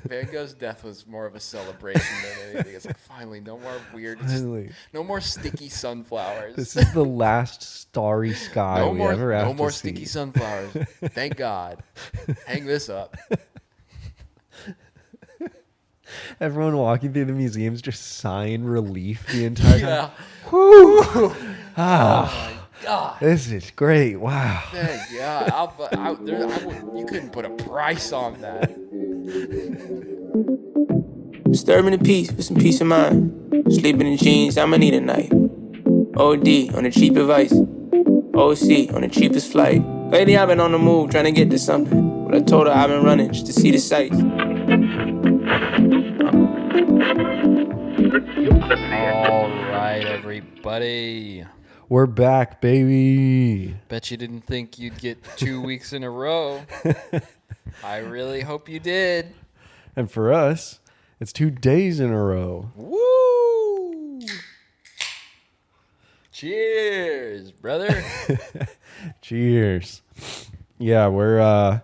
Van Gogh's death was more of a celebration than anything. It's like, finally, no more weird, no more sticky sunflowers. This is the last starry sky no we more, ever have no more to sticky see. sunflowers. Thank God. Hang this up. Everyone walking through the museums just sighing relief the entire time. Yeah. Whew. Oh my God. This is great. Wow. Thank God. You couldn't put a price on that. Disturbing the peace with some peace of mind. Sleeping in jeans, I'ma need a night. OD on the cheap advice. OC on the cheapest flight. Lately I've been on the move trying to get to something. But I told her I've been running just to see the sights. All right, everybody. We're back, baby. Bet you didn't think you'd get 2 weeks in a row. I really hope you did. And for us, it's 2 days in a row. Woo! Cheers, brother. Cheers. Yeah, we're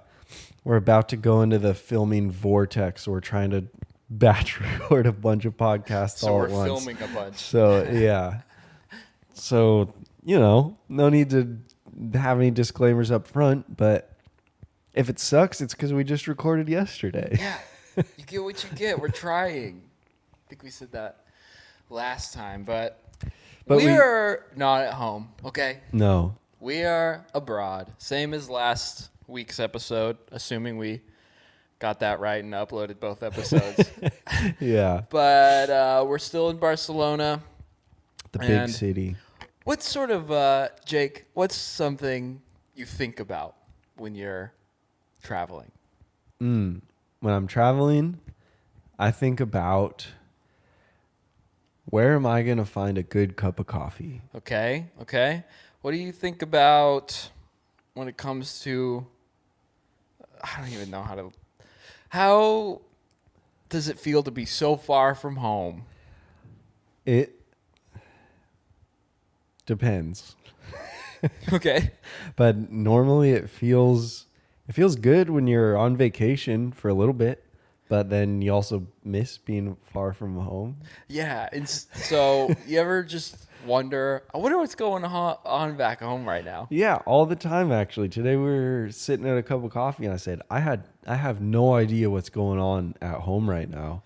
about to go into the filming vortex. We're trying to batch record a bunch of podcasts So all we're at once. filming a bunch. So, yeah. So, no need to have any disclaimers up front, but if it sucks, it's because we just recorded yesterday. Yeah, you get what you get. We're trying. I think we said that last time, but we are not at home, okay? No. We are abroad. Same as last week's episode, assuming we got that right and uploaded both episodes. Yeah. But we're still in Barcelona. The big city. What's sort of, Jake, what's something you think about when you're traveling? When I'm traveling, I think about where am I going to find a good cup of coffee? Okay. What do you think about when it comes to, I don't even know how does it feel to be so far from home? It depends. Okay. But normally it feels good when you're on vacation for a little bit, but then you also miss being far from home. Yeah. And so you ever just wonder, I wonder what's going on back home right now? Yeah, all the time actually. Today we were sitting at a cup of coffee and I said, I have no idea what's going on at home right now.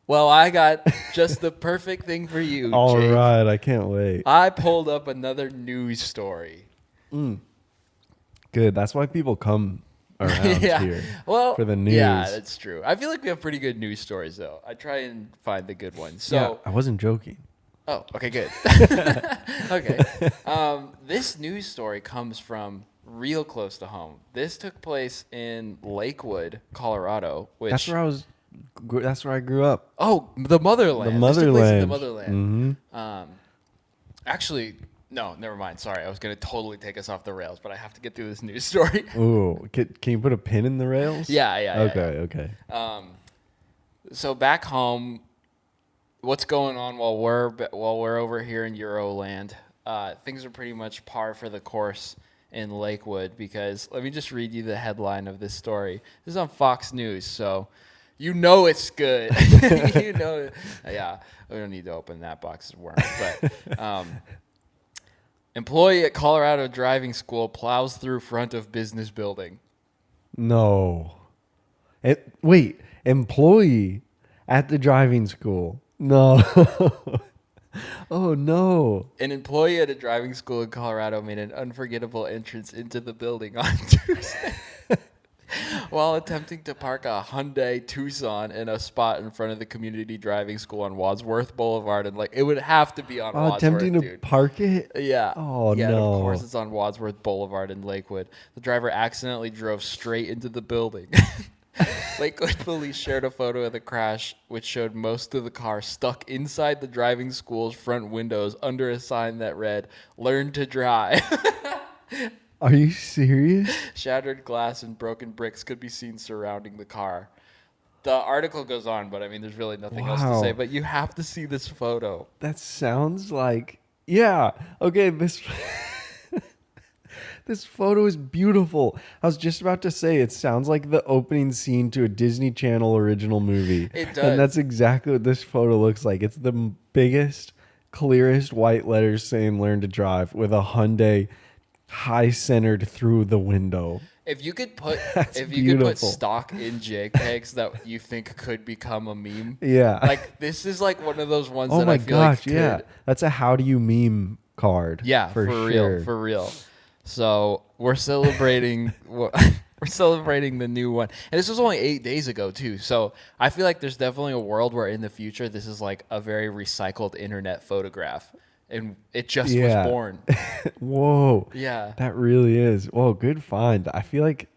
Well, I got just the perfect thing for you, All Jake. right, I can't wait. I pulled up another news story. Good. That's why people come around here Well, for the news. Yeah, that's true. I feel like we have pretty good news stories, though. I try and find the good ones. So, yeah, I wasn't joking. Oh, okay, good. Okay. This news story comes from real close to home. This took place in Lakewood, Colorado, which That's where I grew up. Oh, the motherland. The motherland. This took place in the motherland. Mm-hmm. Actually, no, never mind. Sorry, I was going to totally take us off the rails, but I have to get through this news story. Ooh, can you put a pin in the rails? Yeah. Okay. So back home, what's going on while we're over here in Euroland? Things are pretty much par for the course in Lakewood because let me just read you the headline of this story. This is on Fox News, so you know it's good. Yeah, we don't need to open that box of worms, but employee at Colorado driving school plows through front of business building. No. Wait, employee at the driving school. No. Oh, no. An employee at a driving school in Colorado made an unforgettable entrance into the building on Tuesday while attempting to park a Hyundai Tucson in a spot in front of the community driving school on Wadsworth Boulevard. And it would have to be on Wadsworth, attempting to park it? Yeah. Oh, yeah, no. And of course, it's on Wadsworth Boulevard in Lakewood. The driver accidentally drove straight into the building. Lakewood police shared a photo of the crash, which showed most of the car stuck inside the driving school's front windows under a sign that read, "Learn to drive." Are you serious? Shattered glass and broken bricks could be seen surrounding the car. The article goes on, but I mean, there's really nothing else to say. But you have to see this photo. That sounds like, yeah. Okay, This photo is beautiful. I was just about to say it sounds like the opening scene to a Disney Channel original movie. It does. And that's exactly what this photo looks like. It's the biggest, clearest white letters saying learn to drive with a Hyundai high centered through the window. If you could put beautiful. stock in JPEGs that you think could become a meme, Yeah. like this is like one of those ones Oh that my I feel gosh, like yeah. could, That's a how do you meme card. yeah, for real, sure. for real. So we're celebrating we're celebrating the new one, and this was only 8 days ago too. So I feel like there's definitely a world where in the future this is like a very recycled internet photograph, and it just was born. Whoa. Yeah. That really is. Whoa, good find. I feel like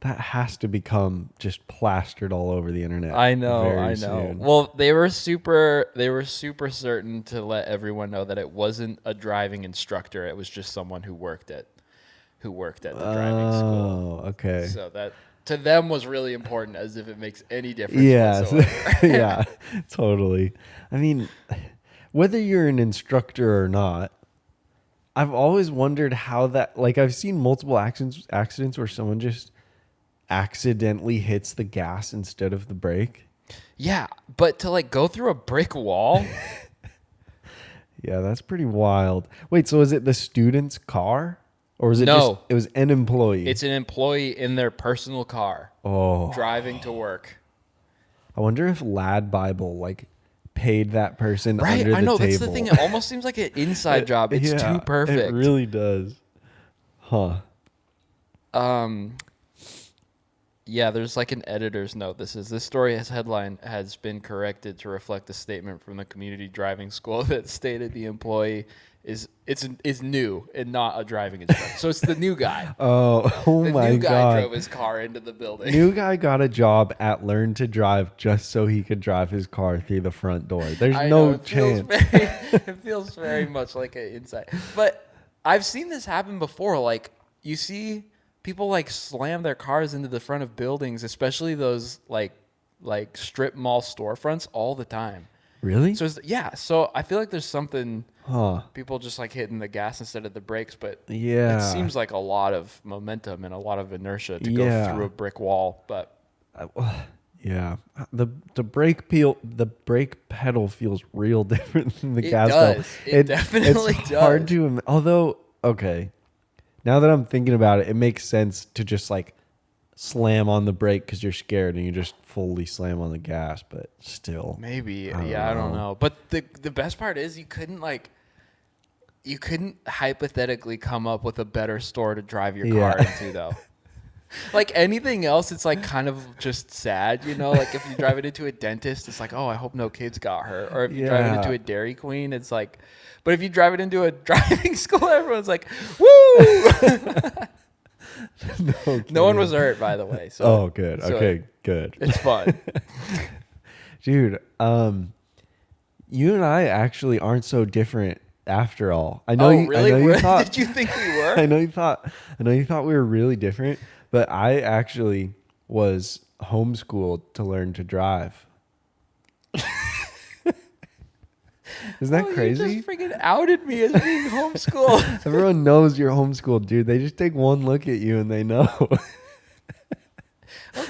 that has to become just plastered all over the internet. I know. very soon. Well, they were super certain to let everyone know that it wasn't a driving instructor. It was just someone who worked at the driving school. Oh, okay. So that to them was really important, as if it makes any difference Yeah. whatsoever. Yeah, totally. I mean, whether you're an instructor or not, I've always wondered how that, like, I've seen multiple accidents where someone just accidentally hits the gas instead of the brake. Yeah, but to like go through a brick wall. Yeah, that's pretty wild. Wait, so is it the student's car? Or was it No. just, it was an employee? It's an employee in their personal car Oh, driving to work. I wonder if Lad Bible, like, paid that person Right, under the I know. table. That's the thing. It almost seems like an inside job. It's Yeah, too perfect. It really does. Huh. Yeah, there's like an editor's note. This story headline has been corrected to reflect a statement from the community driving school that stated the employee is new and not a driving instructor. So it's the new guy. Oh The my new guy God. drove his car into the building. New guy got a job at Learn to Drive just so he could drive his car through the front door. There's I no know, it feels chance. it feels very much like an inside. But I've seen this happen before. Like you see people like slam their cars into the front of buildings, especially those like strip mall storefronts all the time. Really? So so I feel like there's something people just like hitting the gas instead of the brakes, but Yeah. it seems like a lot of momentum and a lot of inertia to Yeah. go through a brick wall. But Yeah. The brake pedal feels real different than the It gas does. pedal. It definitely it's hard does. to although okay. Now that I'm thinking about it, it makes sense to just like slam on the brake because you're scared and you just fully slam on the gas, but still. maybe, I don't don't know. But the best part is you couldn't hypothetically come up with a better store to drive your car Yeah. into though. Like anything else, it's like kind of just sad, you know? Like if you drive it into a dentist, it's like, oh, I hope no kids got hurt. Or if you drive it into Yeah. a Dairy Queen, it's like, but if you drive it into a driving school, everyone's like, woo! No one was hurt, by the way. So, Oh, good. so Okay, good. It's fun. Dude, you and I actually aren't so different after all. I know Oh, you, really? I know you thought Did you think we were? I know you thought we were really different, but I actually was homeschooled to learn to drive. Isn't that crazy? You just freaking outed me as being homeschooled. Everyone knows you're homeschooled, dude. They just take one look at you and they know.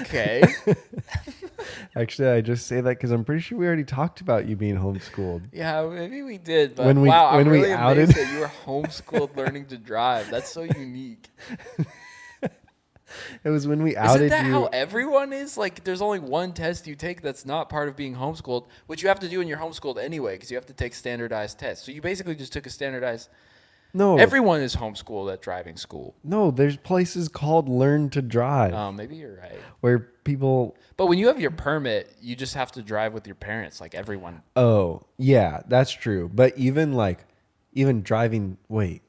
Okay. Actually, I just say that because I'm pretty sure we already talked about you being homeschooled. Yeah, maybe we did, but When we- wow, when I'm we really outed- amazed that you were homeschooled learning to drive. That's so unique. It was when we Isn't outed that you. how everyone is? Like, there's only one test you take that's not part of being homeschooled, which you have to do when you're homeschooled anyway, because you have to take standardized tests. So you basically just took a standardized. No, Everyone is homeschooled at driving school. no. There's places called Learn to Drive Maybe you're right. where people. But when you have your permit, you just have to drive with your parents, like everyone. Oh, yeah, that's true. But even driving. Wait.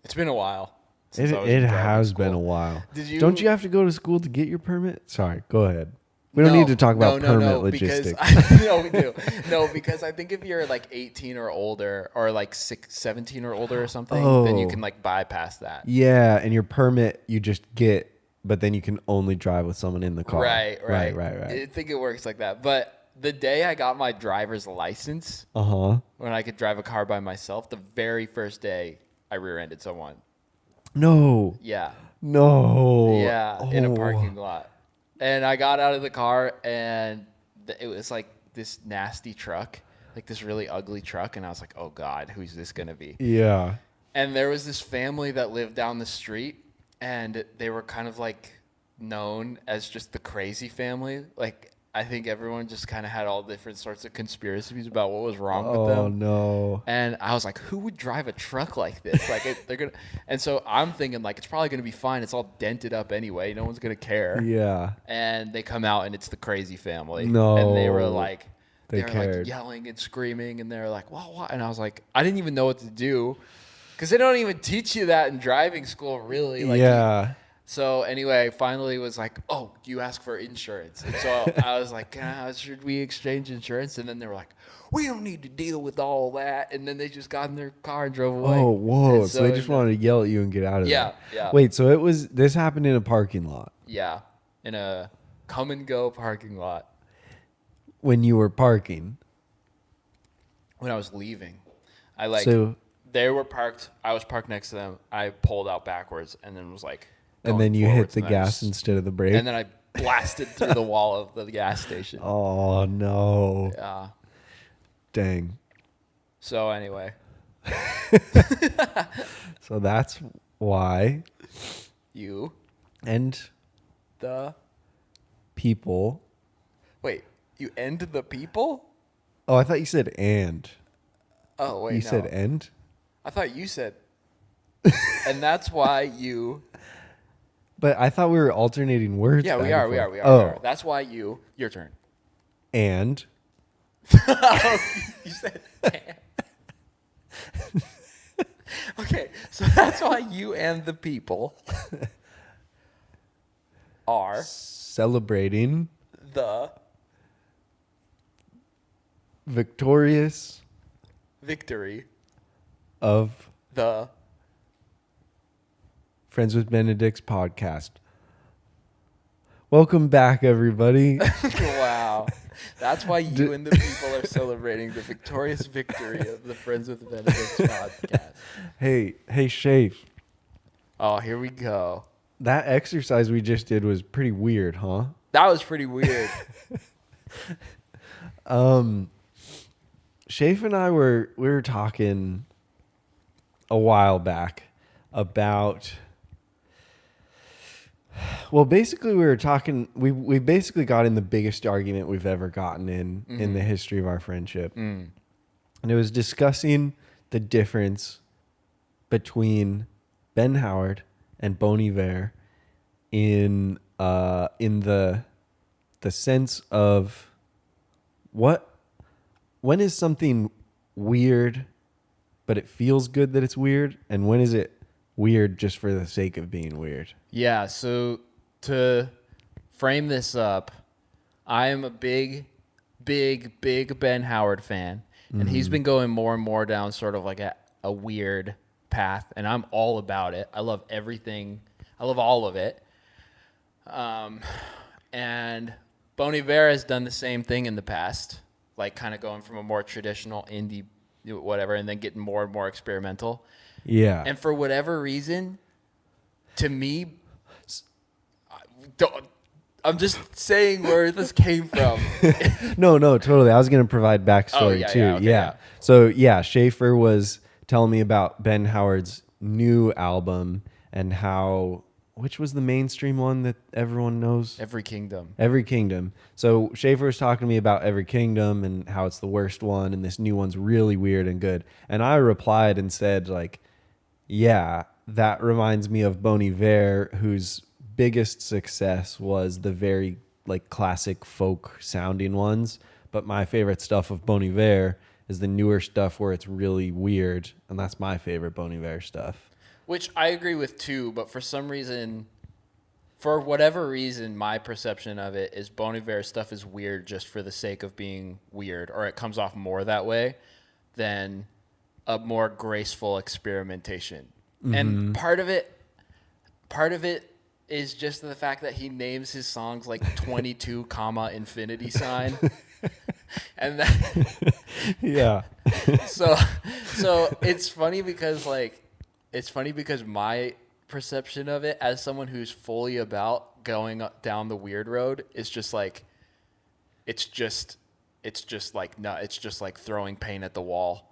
It's been a while. since I was It in driving has school. been a while. Don't you have to go to school to get your permit? Sorry, go ahead. We don't need to talk about permit logistics. No, we do. No, because I think if you're like 18 or older, or like 17 or older or something, then you Oh. can like bypass that. Yeah, and your permit you just get, but then you can only drive with someone in the car. Right. Right. I think it works like that. But the day I got my driver's license, Uh-huh. when I could drive a car by myself, the very first day I rear-ended someone. No. Yeah. No. Yeah, in a Oh. parking lot. And I got out of the car, and it was like this nasty truck, like this really ugly truck. And I was like, oh, God, who's this going to be? Yeah. And there was this family that lived down the street, and they were kind of like known as just the crazy family. Like, I think everyone just kind of had all different sorts of conspiracies about what was wrong with them. Oh, no. And I was like, who would drive a truck like this? Like, they're gonna. And so I'm thinking, like, it's probably gonna be fine. It's all dented up anyway. No one's gonna care. Yeah. And they come out, and it's the crazy family. No. And they were like, They were cared. like yelling and screaming, and they were like, "Well, what?" And I was like, I didn't even know what to do, because they don't even teach you that in driving school, really. Like, Yeah. So anyway, finally was like, oh, do you ask for insurance? And so I was like, should we exchange insurance? And then they were like, we don't need to deal with all that. And then they just got in their car and drove away. Oh, whoa. And So they just wanted to yell at you and get out of there. Yeah. Wait, so this happened in a parking lot Yeah, in a come and go parking lot when you were parking. when I was leaving. They were parked. I was parked next to them. I pulled out backwards and then was like, And then you hit forwards, the and then I gas instead of the brake. And then I blasted through the wall of the gas station. Oh, no. Yeah. Dang. So anyway. So that's why. You. And The. people. Wait. You end the people? Oh, I thought you said and. Oh, wait. You no. said end? I thought you said. And that's why you. But I thought we were alternating words. Yeah, back we and are. forth. We Oh, are. That's why you. Your turn. and. You said. Okay, so that's why you and the people are Celebrating the victorious victory of the Friends with Benedicts podcast. Welcome back, everybody. wow. That's why you and the people are celebrating the victorious victory of the Friends with Benedicts podcast. Hey, Shafe. Oh, here we go. That exercise we just did was pretty weird, huh? That was pretty weird. Shafe and I we were talking a while back about. Well, basically, we were talking. We basically got in the biggest argument we've ever gotten in the history of our friendship, and it was discussing the difference between Ben Howard and Bon Iver in the sense of when is something weird, but it feels good that it's weird, and when is it weird just for the sake of being weird? Yeah, so to frame this up, I am a big Ben Howard fan, and he's been going more and more down sort of like a weird path, and I'm all about it. I love everything. I love all of it. And Bon Iver has done the same thing in the past, like kind of going from a more traditional indie whatever, and then getting more and more experimental. Yeah. And for whatever reason, to me, I'm just saying where this came from. No, totally. I was going to provide backstory too. Okay, yeah. So Shaffer was telling me about Ben Howard's new album and which was the mainstream one that everyone knows? Every Kingdom. Every Kingdom. So Shaffer was talking to me about Every Kingdom and how it's the worst one and this new one's really weird and good. And I replied and said, like, yeah, that reminds me of Bon Iver, whose biggest success was the very like classic folk sounding ones. But my favorite stuff of Bon Iver is the newer stuff where it's really weird. And that's my favorite Bon Iver stuff. Which I agree with too, but for whatever reason, my perception of it is Bon Iver stuff is weird just for the sake of being weird, or it comes off more that way than a more graceful experimentation. Mm-hmm. And part of it is just the fact that he names his songs like 22 comma infinity sign. And that Yeah. so it's funny because like it's funny because my perception of it as someone who's fully about going down the weird road is just like, it's just like, no, it's just like throwing paint at the wall.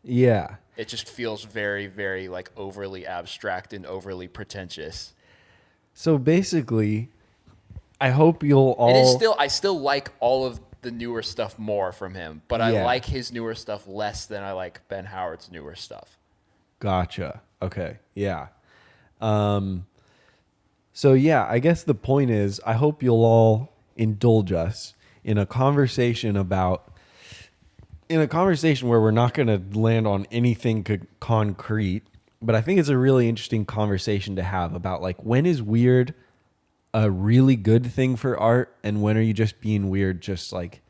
Yeah. It just feels very, very like overly abstract and overly pretentious. So basically, I hope you'll all. It is still, I still like all of the newer stuff more from him, but I Yeah. like his newer stuff less than I like Ben Howard's newer stuff. Gotcha. Okay. Yeah. So yeah, I guess the point is, I hope you'll all indulge us in a conversation where we're not going to land on anything concrete, but I think it's a really interesting conversation to have about like, when is weird a really good thing for art, and when are you just being weird just like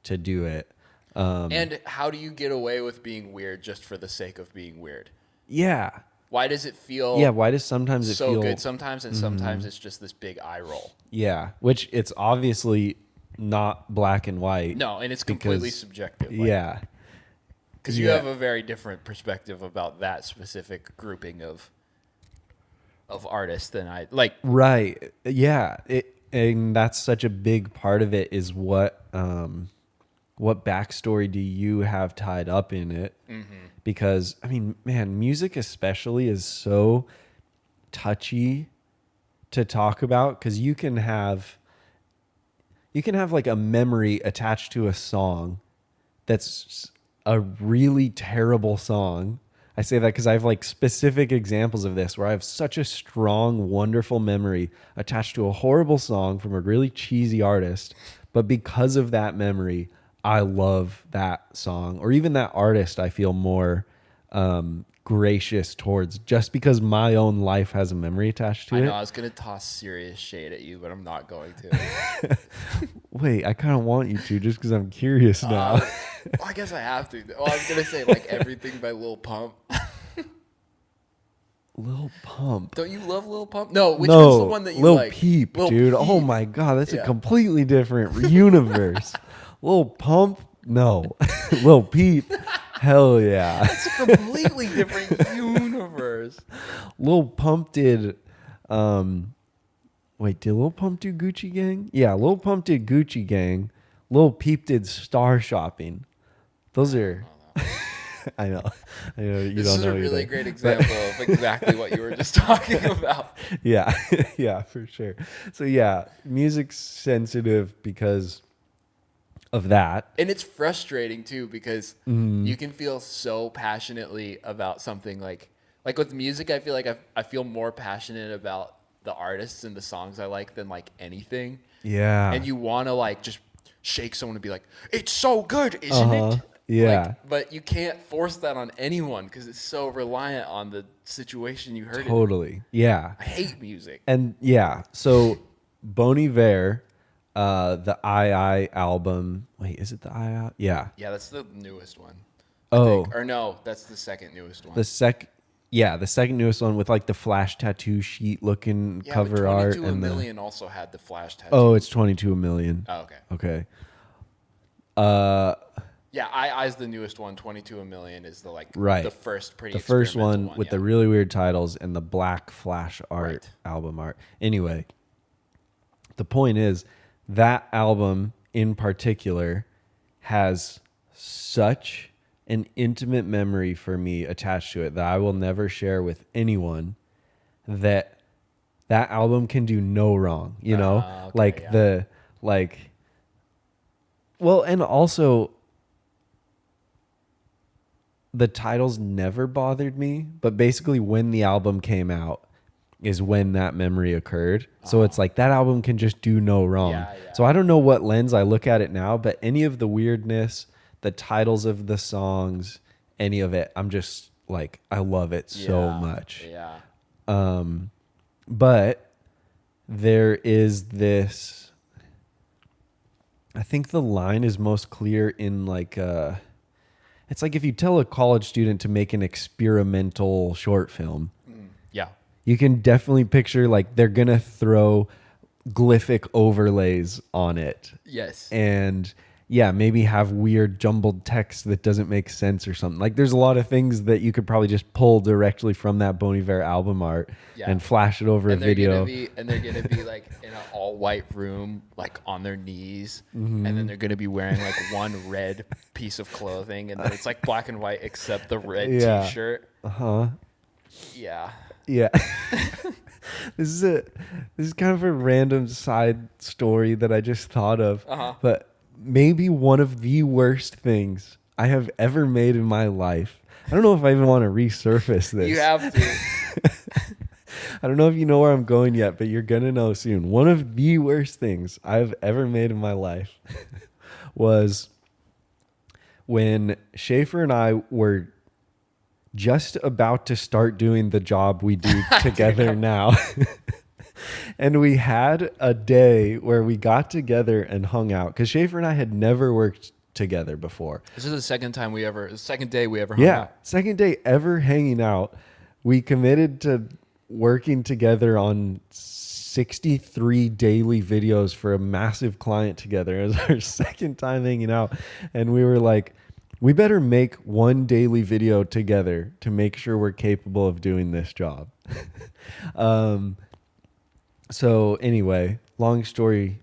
to do it? And how do you get away with being weird just for the sake of being weird? Yeah. Why does it feel Yeah. Why does sometimes it so feel good sometimes, and sometimes it's just this big eye roll? Yeah, which it's obviously not black and white. No, and it's completely because- subjective. Yeah. Because you Yeah. have a very different perspective about that specific grouping of artists than I like. Right. Yeah. And that's such a big part of it is what backstory do you have tied up in it? Mm-hmm. Because I mean, man, music especially is so touchy to talk about, because you can have like a memory attached to a song that's a really terrible song. I say that because I have like specific examples of this where I have such a strong, wonderful memory attached to a horrible song from a really cheesy artist. But because of that memory, I love that song, or even that artist I feel more gracious towards, just because my own life has a memory attached to I it. know I was gonna toss serious shade at you, but I'm not going to. Wait, I kind of want you to, just because I'm curious now. Well, I guess I have to. Well, I was gonna say like everything by Lil Pump. Lil Pump. Don't you love Lil Pump? No, which No, one's the one that you Lil like? Peep, Lil dude. Peep. Oh my god, that's a Yeah. completely different universe. Lil Pump, no. Lil Peep, hell yeah. It's a completely different universe. Lil Pump did. Wait, did Lil Pump do Gucci Gang? Yeah, Lil Pump did Gucci Gang. Lil Peep did Star Shopping. Those are. I know. You This don't is know a really either. great example of exactly what you were just talking about. Yeah, yeah, for sure. So yeah, music's sensitive because of that. And it's frustrating too, because you can feel so passionately about something like with music. I feel like I feel more passionate about the artists and the songs I like than like anything. Yeah. And you want to like just shake someone and be like, "It's so good, isn't it?" Yeah. Like, but you can't force that on anyone because it's so reliant on the situation you heard it in. Totally. Yeah. I hate music. And yeah, so Bon Iver, the I album. Wait, is it the I? Yeah. Yeah, that's the newest one. Oh, Or no, that's the second newest one. the second newest one with like the flash tattoo sheet looking Yeah, cover but art 22 and the. Million also had the flash tattoo. Oh, it's 22 million. Oh, okay. Okay. Yeah, I's the newest one. 22 a Million is the Right. the first pretty The first experimental one with yeah. the really weird titles and the black flash art, Right. album art. Anyway, the point is that album in particular has such an intimate memory for me attached to it that I will never share with anyone, that album can do no wrong, you know? Okay, yeah. Well, and also the titles never bothered me, but basically when the album came out is when that memory occurred. So it's like that album can just do no wrong. Yeah, yeah. So I don't know what lens I look at it now, but any of the weirdness, the titles of the songs, any of it, I'm just like, I love it so Yeah, much. Yeah. But there is this, I think the line is most clear in like it's like if you tell a college student to make an experimental short film, Yeah. you can definitely picture like they're going to throw glyphic overlays on it. Yes. And yeah, maybe have weird jumbled text that doesn't make sense or something. Like there's a lot of things that you could probably just pull directly from that Bon Iver album art Yeah. and flash it over a video. They're gonna be like in an all white room, like on their knees, Mm-hmm. and then they're gonna be wearing like one red piece of clothing, and then it's like black and white except the red Yeah. T-shirt. Uh-huh. Yeah. Yeah. This is kind of a random side story that I just thought of. Uh-huh. But maybe one of the worst things I have ever made in my life. I don't know if I even want to resurface this. You have to. I don't know if you know where I'm going yet, but you're going to know soon. One of the worst things I've ever made in my life was when Shaffer and I were just about to start doing the job we do together now. And we had a day where we got together and hung out because Shaffer and I had never worked together before. This is the second day we ever hung out. Second day ever hanging out. We committed to working together on 63 daily videos for a massive client together. It was our second time hanging out. And we were like, we better make one daily video together to make sure we're capable of doing this job. So anyway, long story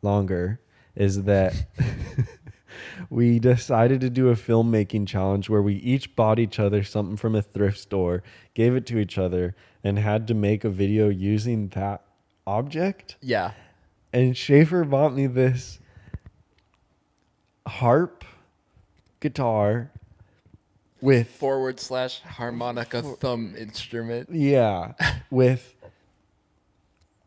longer is that we decided to do a filmmaking challenge where we each bought each other something from a thrift store, gave it to each other, and had to make a video using that object. Yeah. And Shaffer bought me this harp guitar with / harmonica thumb instrument. yeah, with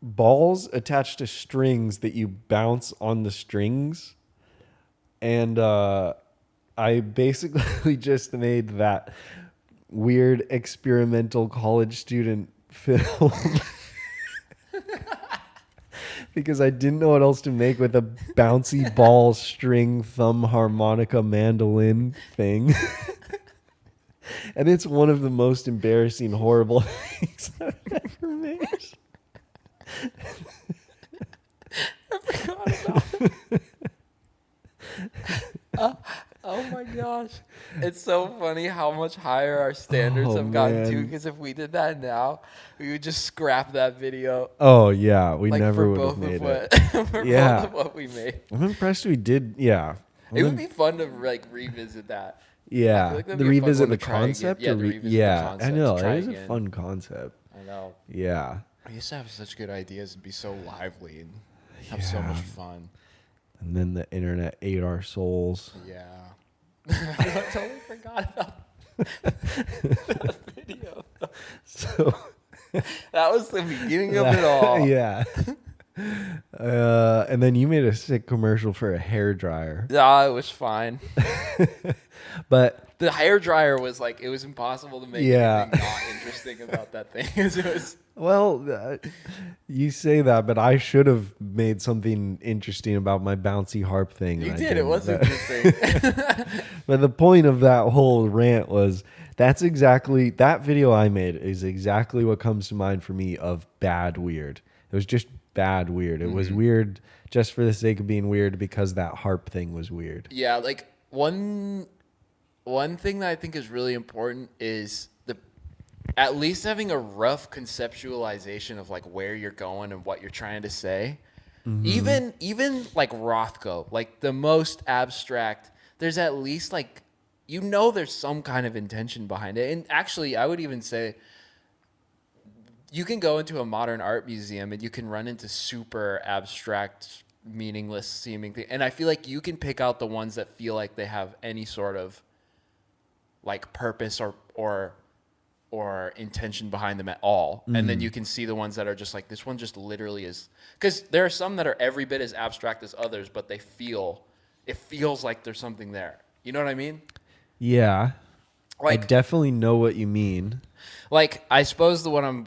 balls attached to strings that you bounce on the strings. And I basically just made that weird experimental college student film because I didn't know what else to make with a bouncy ball string thumb harmonica mandolin thing. And it's one of the most embarrassing, horrible things I've ever made. I forgot about it. Oh my gosh. It's so funny how much higher our standards have gotten to, because if we did that now, we would just scrap that video. Oh yeah, we Like never for would have both made of it. what for Yeah. both of what we made. I'm impressed we did. Yeah, It would be fun to like revisit that. I yeah. feel like that'd The be a fun revisit one the to try again. concept. Yeah, or to revisit the yeah. I concept, know to try it is a again. fun concept. I know. Yeah. We used to have such good ideas and be so lively and have so much fun. And then the internet ate our souls. Yeah. I totally forgot about that video. So That was the beginning of it all. yeah. And then you made a sick commercial for a hair dryer. Yeah, it was fine. But The hair dryer was like, it was impossible to make Yeah. anything not interesting about that thing. It was. well, you say that, but I should have made something interesting about my bouncy harp thing. You and I did. It didn't. was But- interesting. But the point of that whole rant was that video I made is exactly what comes to mind for me of bad weird. It was just bad weird. It was weird just for the sake of being weird because that harp thing was weird. Yeah, like one thing that I think is really important is at least having a rough conceptualization of like where you're going and what you're trying to say. Even like Rothko, like the most abstract, there's at least like, there's some kind of intention behind it. And actually, I would even say you can go into a modern art museum and you can run into super abstract, meaningless seeming thing. And I feel like you can pick out the ones that feel like they have any sort of like purpose or intention behind them at all. And then you can see the ones that are just like, this one just literally is, because there are some that are every bit as abstract as others, but it feels like there's something there. You know what I mean? Yeah. I Like, definitely know what you mean. like I suppose the one I'm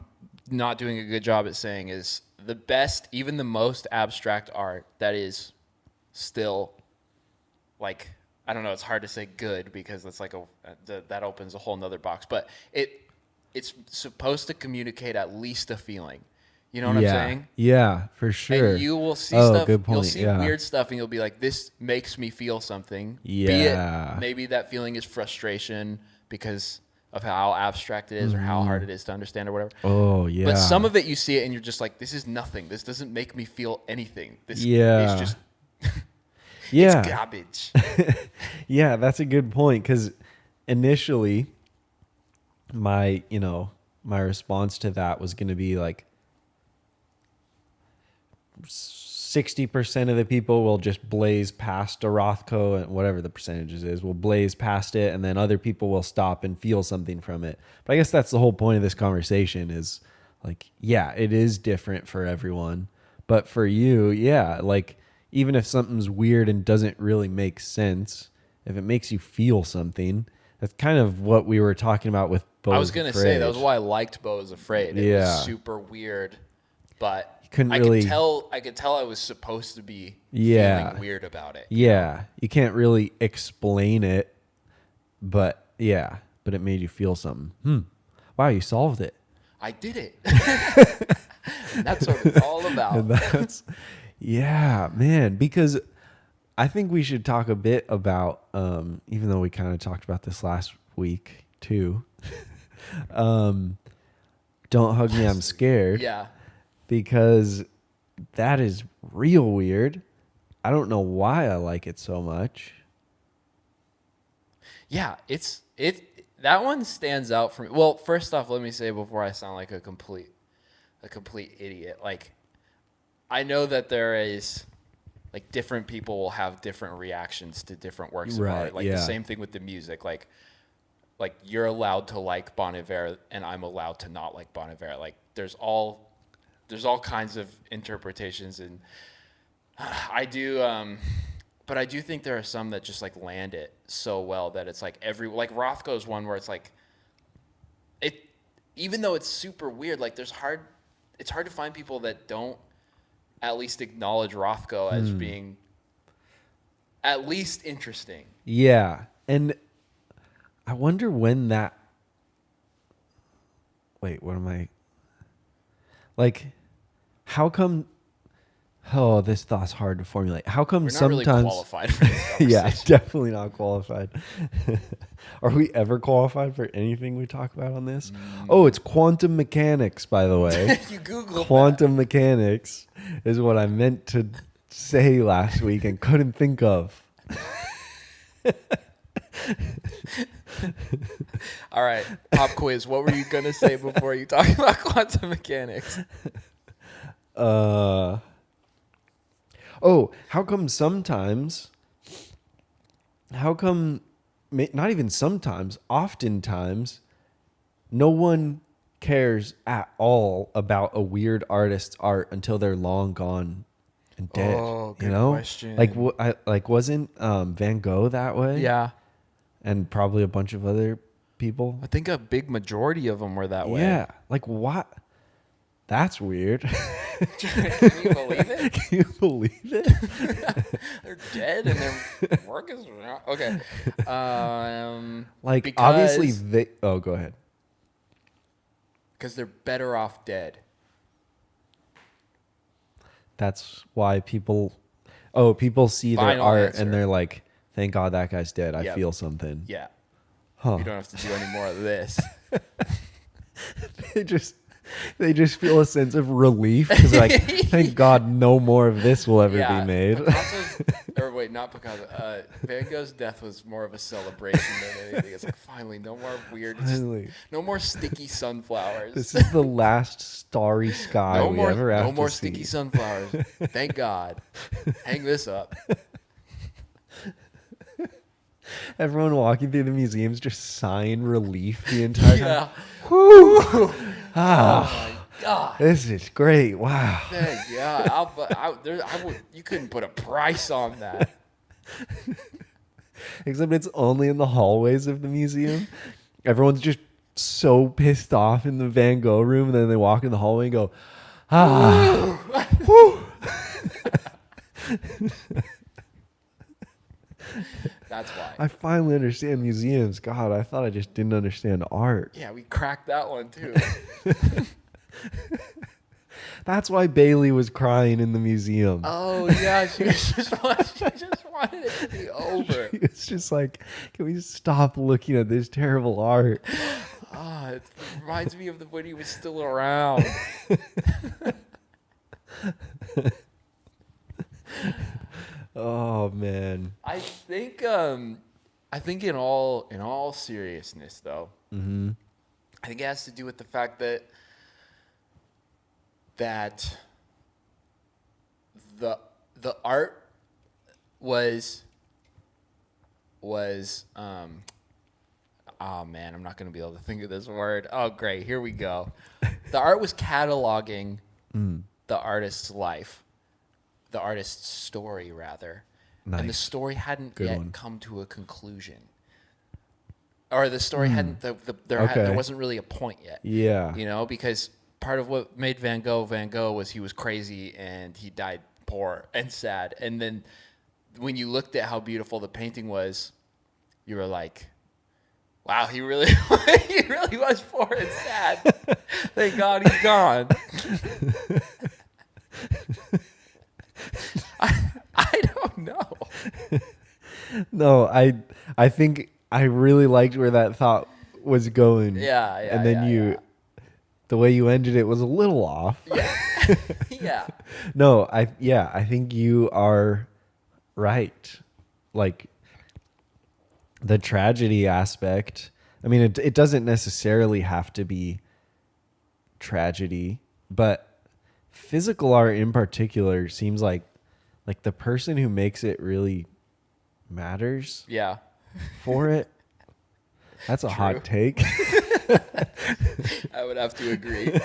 not doing a good job at saying is the best, even the most abstract art that is still like, I don't know, it's hard to say good because that's like that opens a whole nother box, but it's supposed to communicate at least a feeling. You know what I'm saying? Yeah, for sure. And you will see Oh, stuff. good point. You'll see Yeah. weird stuff, and you'll be like, "This makes me feel something." Yeah. Be it maybe that feeling is frustration because of how abstract it is or how hard it is to understand or whatever. Oh, yeah. But some of it you see it and you're just like, "This is nothing. This doesn't make me feel anything. This Yeah. is just yeah. it's garbage." Yeah, that's a good point because initially my response to that was going to be like 60% of the people will just blaze past a Rothko and whatever the percentages is, will blaze past it, and then other people will stop and feel something from it. But I guess that's the whole point of this conversation is like, yeah, it is different for everyone. But for you, yeah, like even if something's weird and doesn't really make sense, if it makes you feel something, that's kind of what we were talking about with Beau I is was gonna Afraid. say that was why I liked Beau is Afraid. It Yeah. was super weird, but couldn't I really- could tell I was supposed to be Yeah. feeling weird about it. Yeah, you can't really explain it, but yeah, but it made you feel something. Wow, you solved it. I did it. And that's what it's all about. And that's yeah, man, because I think we should talk a bit about even though we kind of talked about this last week too. Don't hug me, I'm scared. Yeah. Because that is real weird. I don't know why I like it so much. Yeah, that one stands out for me. Well, first off, let me say before I sound like a complete idiot, like I know that there is like different people will have different reactions to different works of art. Like the same thing with the music. Like you're allowed to like Bon Iver and I'm allowed to not like Bon Iver. Like there's all kinds of interpretations, and I do but I do think there are some that just like land it so well that it's like like Rothko's one where it's like even though it's super weird, like it's hard to find people that don't at least acknowledge Rothko as being at least interesting. Yeah. And I wonder when that wait, what am I like how come this thought's hard to formulate. How come We're not sometimes really qualified for this conversation. Yeah, definitely not qualified. Are we ever qualified for anything we talk about on this? Oh, it's quantum mechanics, by the way. You Googled quantum mechanics is what I meant to say last week and couldn't think of. All right, pop quiz. What were you gonna say before you talk about quantum mechanics? How come not even sometimes, oftentimes, no one cares at all about a weird artist's art until they're long gone and dead? Oh, good you know? question. Like wasn't Van Gogh that way? Yeah, And probably a bunch of other people. I think a big majority of them were that way. Yeah. Like what? That's weird. Can you believe it? Can you believe it? They're dead and their work is okay. Like because, obviously go ahead. Because they're better off dead. That's why people see their Final art answer. and they're like, thank God that guy's dead. I Yep. feel something. Yeah. Huh. You don't have to do any more of this. They just feel a sense of relief because like, thank God no more of this will ever be made. Not Picasso. Van Gogh's death was more of a celebration than anything. It's like finally, no more weird, Finally. no more sticky sunflowers. This is the last starry sky no we more, ever have no to more see. sticky sunflowers. Thank God. Hang this up. Everyone walking through the museums just sighing relief the entire time. Yeah. Whew. Oh my God. This is great. Wow. You couldn't put a price on that. Except it's only in the hallways of the museum. Everyone's just so pissed off in the Van Gogh room, and then they walk in the hallway and go, whew. That's why. I finally understand museums. God, I thought I just didn't understand art. Yeah, we cracked that one too. That's why Bailey was crying in the museum. Oh yeah, she just wanted it to be over. It's just like, can we stop looking at this terrible art? Ah, it reminds me of when he was still around. Oh man. I think in all seriousness though, I think it has to do with the fact that the art was oh man, I'm not going to be able to think of this word. Oh great, here we go. The art was cataloging the artist's life, the artist's story rather. Nice. And the story hadn't Good yet one. come to a conclusion. Or the story hadn't there wasn't really a point yet. Yeah. You know, because part of what made Van Gogh was he was crazy and he died poor and sad. And then when you looked at how beautiful the painting was, you were like, wow, he really he really was poor and sad. Thank God he's gone. I don't know. No, I think I really liked where that thought was going. Yeah. And then the way you ended it was a little off. Yeah. Yeah. No, I think you are right. Like the tragedy aspect. I mean, it doesn't necessarily have to be tragedy, but physical art in particular seems like the person who makes it really matters Yeah. for it. That's a hot take. I would have to agree.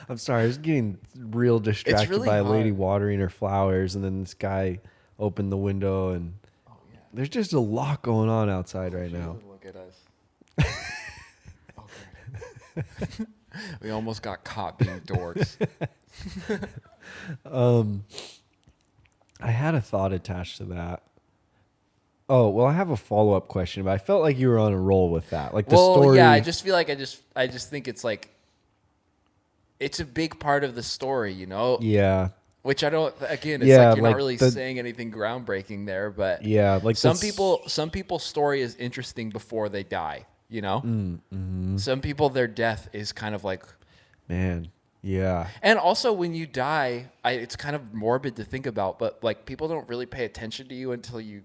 I'm sorry, I was getting real distracted really by a lady hard. watering her flowers, and then this guy opened the window, and there's just a lot going on outside right now. Look at us. Okay. We almost got caught being dorks. I had a thought attached to that. Oh, well, I have a follow-up question, but I felt like you were on a roll with that. Like the story. Yeah, I just feel like I just think it's like it's a big part of the story, you know? Yeah. Which I don't again, it's Yeah, like you're like not really the- saying anything groundbreaking there, but Yeah, like some that's- people's story is interesting before they die, you know? Mm-hmm. Some people their death is kind of like Man. Yeah. and also when you die, it's kind of morbid to think about, but like people don't really pay attention to you until you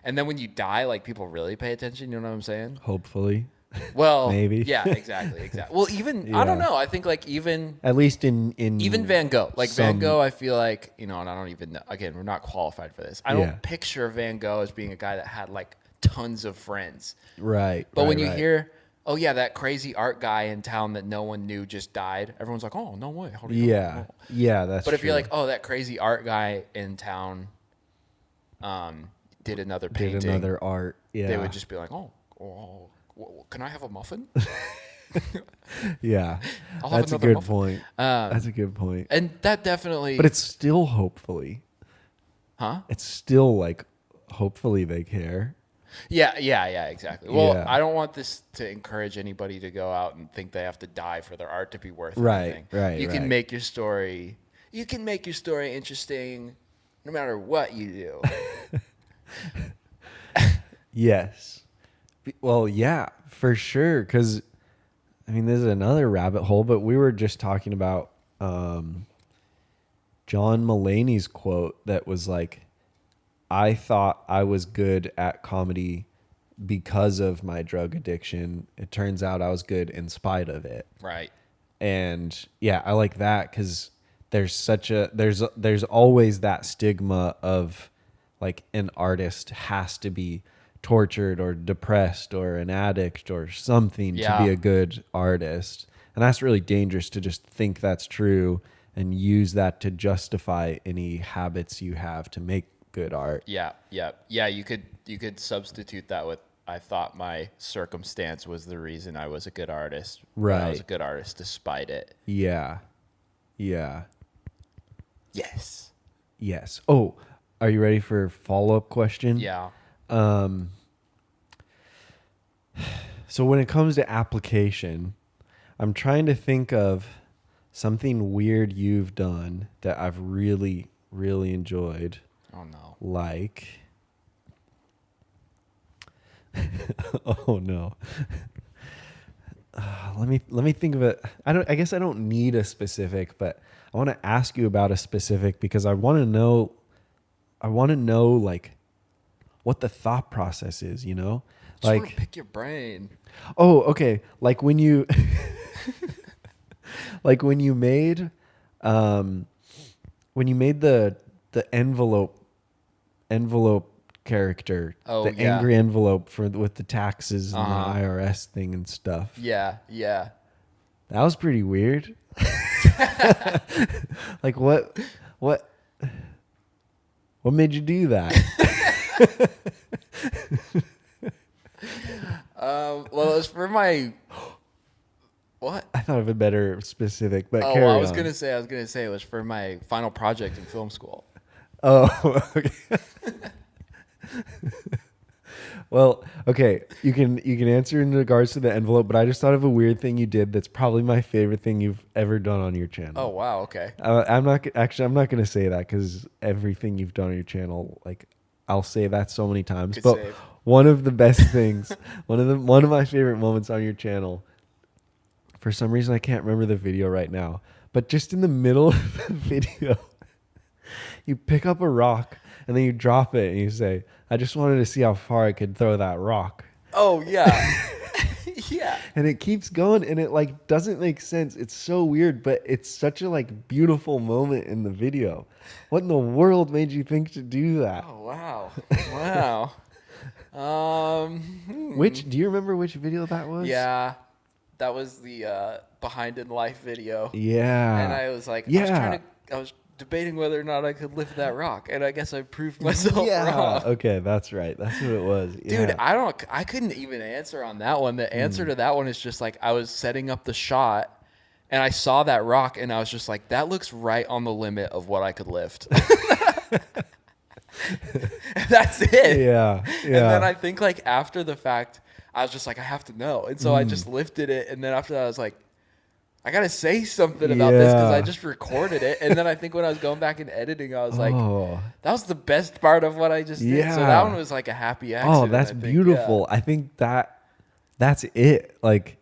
and then when you die, like people really pay attention, you know what I'm saying? Hopefully. Well, Maybe. Yeah, exactly. Well, even I don't Yeah. know. I think like even At least in Van Gogh, like Van some- Gogh, I feel like and I don't even know. Again, we're not qualified for this. I don't Yeah. picture Van Gogh as being a guy that had like tons of friends. Right. But when right, you right. hear, oh yeah, that crazy art guy in town that no one knew just died, everyone's like, oh no way, how do you know? Yeah. Yeah, that's But if you're true. like, oh, that crazy art guy in town, did another painting, Did another art. Yeah. they would just be like, oh, can I have a muffin? Yeah. I'll have That's a another good muffin. point. That's a good point. And that definitely. But it's still hopefully. Huh? It's still like hopefully they care. Yeah, exactly. Well, Yeah. I don't want this to encourage anybody to go out and think they have to die for their art to be worth Right, anything. right, You can right. make your story. You can make your story interesting, no matter what you do. Yes. Well, yeah, for sure. Because, I mean, this is another rabbit hole, but we were just talking about John Mulaney's quote that was like, I thought I was good at comedy because of my drug addiction. It turns out I was good in spite of it. Right. And yeah, I like that because there's always that stigma of like an artist has to be tortured or depressed or an addict or something to Yeah. be a good artist. And that's really dangerous to just think that's true and use that to justify any habits you have to make good art. Yeah. You could substitute that with I thought my circumstance was the reason I was a good artist. But I was a Right. good artist despite it. Yeah. Yeah. Yes. Yes. Oh, are you ready for a follow-up question? Yeah. So when it comes to application, I'm trying to think of something weird you've done that I've really, really enjoyed. Oh no. Like, oh no. Let me think of it. I guess I don't need a specific, but I want to ask you about a specific because I want to know like what the thought process is, you know? Just want to Like, pick your brain. oh, okay. Like when you like when you made the envelope character, Oh, the yeah. angry envelope with the taxes and Uh-huh. the IRS thing and stuff. Yeah, yeah. That was pretty weird. Like what made you do that? Well, it was for my what? I thought of a better specific, but Oh, carry I was on. gonna say it was for my final project in film school. Oh, okay. Well, okay. You can answer in regards to the envelope, but I just thought of a weird thing you did that's probably my favorite thing you've ever done on your channel. Oh wow, okay. I'm not going to say that because everything you've done on your channel, like I'll say that so many times. Good but save. one of the best things, one of my favorite moments on your channel. For some reason, I can't remember the video right now, but just in the middle of the video, you pick up a rock and then you drop it and you say, "I just wanted to see how far I could throw that rock." Oh yeah. Yeah. And it keeps going and it like doesn't make sense. It's so weird, but it's such a like beautiful moment in the video. What in the world made you think to do that? Oh wow. Wow. Do you remember which video that was? Yeah. That was the behind in life video. Yeah. And I was like, Yeah. I was debating whether or not I could lift that rock, and I guess I proved myself wrong. Okay, that's right. That's what it was. Dude, Yeah. I couldn't even answer on that one. The answer to that one is just like I was setting up the shot and I saw that rock and I was just like, that looks right on the limit of what I could lift. That's it. Yeah. And then I think like after the fact, I was just like, I have to know. And so I just lifted it. And then after that, I was like, I got to say something about this because I Yeah. just recorded it. And then I think when I was going back and editing, I was like, Oh. that was the best part of what I just did. So Yeah. that one was like a happy accident. Oh, that's I think. beautiful. Yeah. I think that's it. Like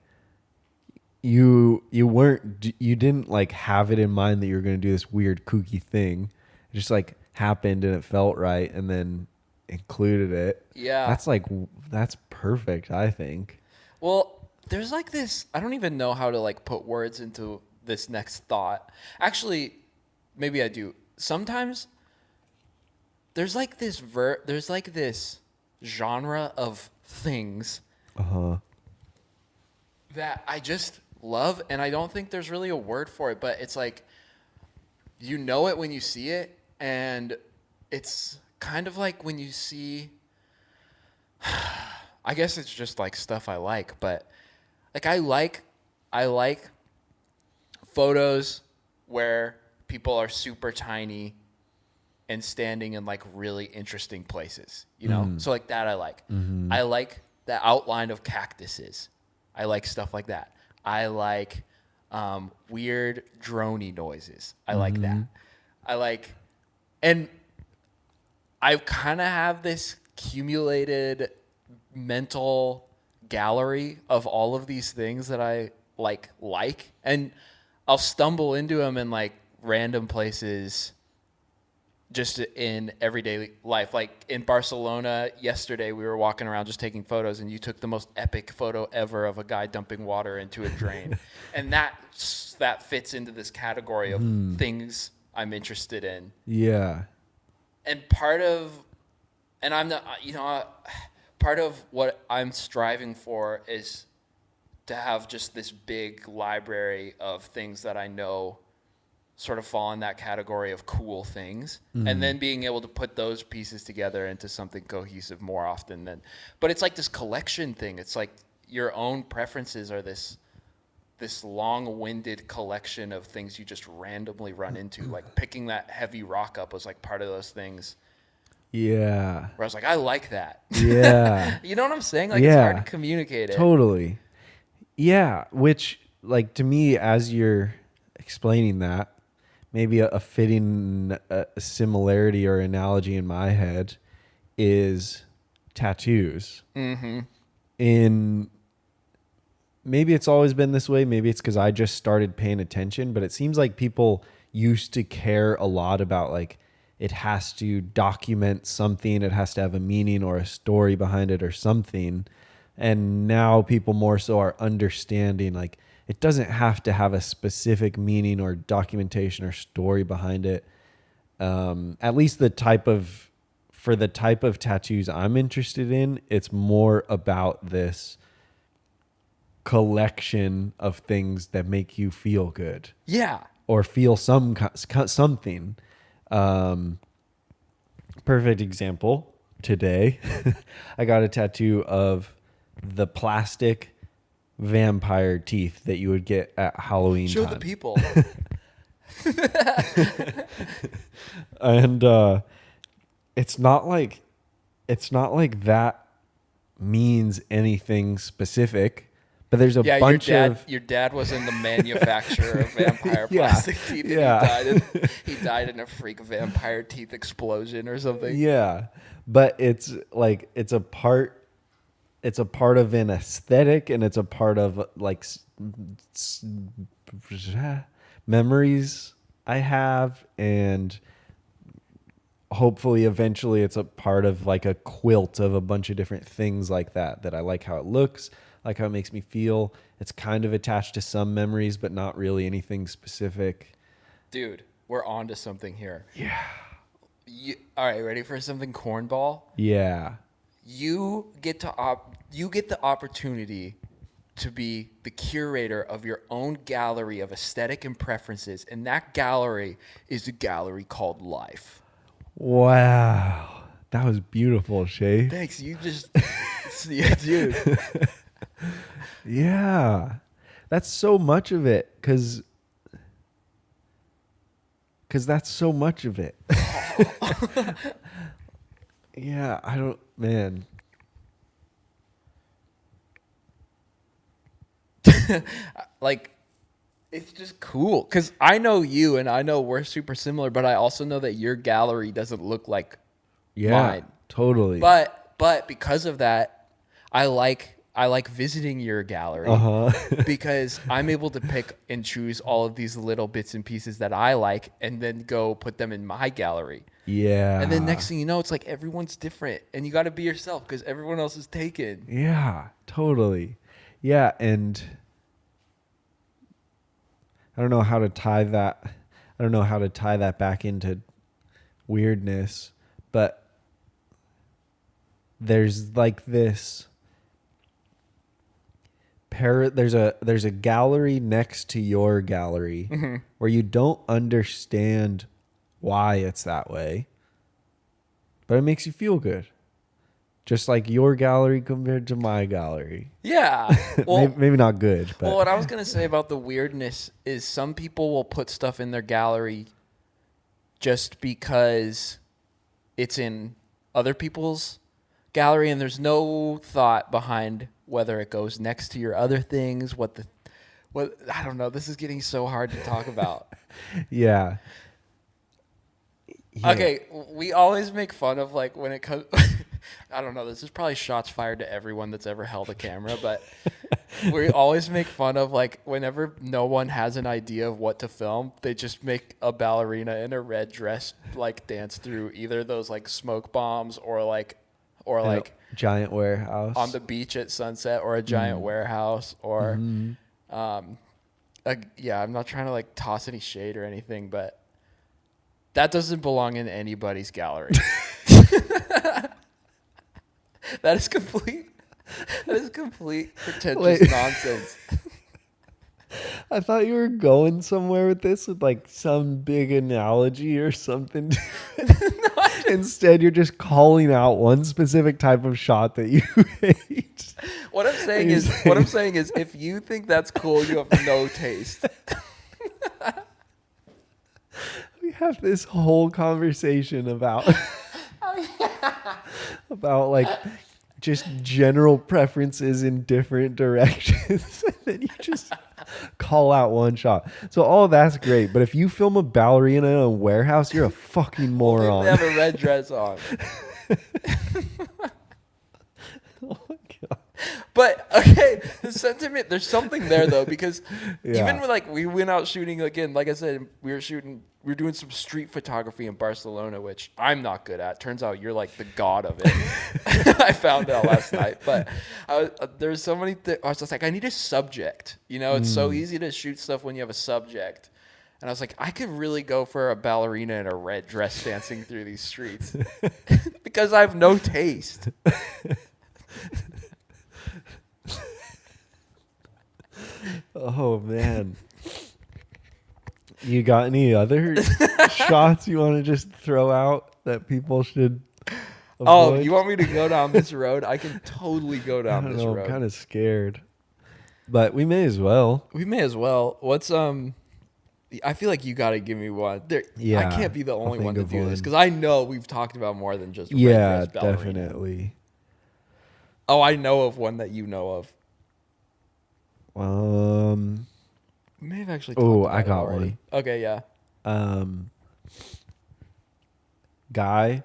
you didn't like have it in mind that you were going to do this weird kooky thing. It just like happened and it felt right and then included it. Yeah. That's perfect, I think. Well, there's like this, I don't even know how to like put words into this next thought. Actually, maybe I do. Sometimes there's like this genre of things that I just love, and I don't think there's really a word for it, but it's like you know it when you see it, and it's kind of like when you see I guess it's just like stuff I like, but like I like photos where people are super tiny and standing in like really interesting places, you know? So like that I like. I like the outline of cactuses. I like stuff like that. I like weird droney noises. I like that. And I kind of have this accumulated mental gallery of all of these things that I like, and I'll stumble into them in like random places just in everyday life. Like in Barcelona yesterday, we were walking around just taking photos, and you took the most epic photo ever of a guy dumping water into a drain. And that fits into this category of things I'm interested in. Yeah. And part of what I'm striving for is to have just this big library of things that I know sort of fall in that category of cool things, and then being able to put those pieces together into something cohesive more often than. But it's like this collection thing. It's like your own preferences are this long-winded collection of things you just randomly run into. Like picking that heavy rock up was like part of those things. Yeah. Where I was like, I like that. Yeah. You know what I'm saying? Like, it's hard to communicate it. Totally. Yeah. Which, like, to me, as you're explaining that, maybe a fitting similarity or analogy in my head is tattoos. Mm-hmm. In maybe it's always been this way. Maybe it's because I just started paying attention, but it seems like people used to care a lot about like it has to document something, it has to have a meaning or a story behind it or something. And now people more so are understanding like it doesn't have to have a specific meaning or documentation or story behind it. At least for the type of tattoos I'm interested in, it's more about this collection of things that make you feel good. Yeah. Or feel something. Perfect example. Today, I got a tattoo of the plastic vampire teeth that you would get at Halloween Show time. the people. And it's not like that means anything specific. But there's a bunch your dad was in the manufacturer of vampire plastic teeth. And he died in a freak vampire teeth explosion or something. Yeah, but it's like it's a part of an aesthetic, and it's a part of like memories I have, and hopefully eventually it's a part of like a quilt of a bunch of different things like that I like how it looks. Like how it makes me feel. It's kind of attached to some memories, but not really anything specific. Dude, we're on to something here. Yeah. All right, ready for something cornball? Yeah. You get the opportunity to be the curator of your own gallery of aesthetic and preferences, and that gallery is a gallery called Life. Wow. That was beautiful, Shay. Thanks. You just yeah, dude. Yeah, that's so much of it because that's so much of it. Yeah, man. Like, it's just cool because I know you and I know we're super similar, but I also know that your gallery doesn't look like mine. Totally. But because of that, I like visiting your gallery because I'm able to pick and choose all of these little bits and pieces that I like and then go put them in my gallery. Yeah. And then next thing you know, it's like everyone's different and you got to be yourself because everyone else is taken. Yeah, totally. Yeah, and I don't know how to tie that back into weirdness, but there's like this there's a gallery next to your gallery where you don't understand why it's that way, but it makes you feel good. Just like your gallery compared to my gallery. Yeah. Well, maybe not good, but well, what I was going to say about the weirdness is some people will put stuff in their gallery just because it's in other people's gallery and there's no thought behind whether it goes next to your other things, what I don't know. This is getting so hard to talk about. Yeah. Okay, we always make fun of like when it comes I don't know, this is probably shots fired to everyone that's ever held a camera, but we always make fun of like whenever no one has an idea of what to film, they just make a ballerina in a red dress like dance through either those like smoke bombs or like giant warehouse on the beach at sunset or a giant warehouse or I'm not trying to like toss any shade or anything, but that doesn't belong in anybody's gallery. That is complete pretentious nonsense. I thought you were going somewhere with this with like some big analogy or something. Instead, you're just calling out one specific type of shot that you hate. What I'm saying is if you think that's cool, you have no taste. We have this whole conversation about about like just general preferences in different directions. And then you just Call out one shot. So all of that's great, but if you film a ballerina in a warehouse, you're a fucking moron. They have a red dress on. Oh my God. But okay, the sentiment, there's something there though, because Yeah. even when, like, we went out shooting again, like I said, we were doing some street photography in Barcelona, which I'm not good at. Turns out you're like the god of it. I found out last night, but there's so many I was just like, I need a subject. You know, it's so easy to shoot stuff when you have a subject. And I was like, I could really go for a ballerina in a red dress dancing through these streets because I have no taste. Oh man. You got any other shots you want to just throw out that people should avoid? Oh, you want me to go down this road? I can totally go I down don't this know, road. I'm kind of scared. But we may as well. We may as well. What's I feel like you got to give me one. Yeah, I can't be the I'll only one think to of do this one. because I know we've talked about more than just red Yeah, dress ballerina. definitely. Oh, I know of one that you know of. We may have actually. Oh, talked about I it got already. Okay, yeah. Guy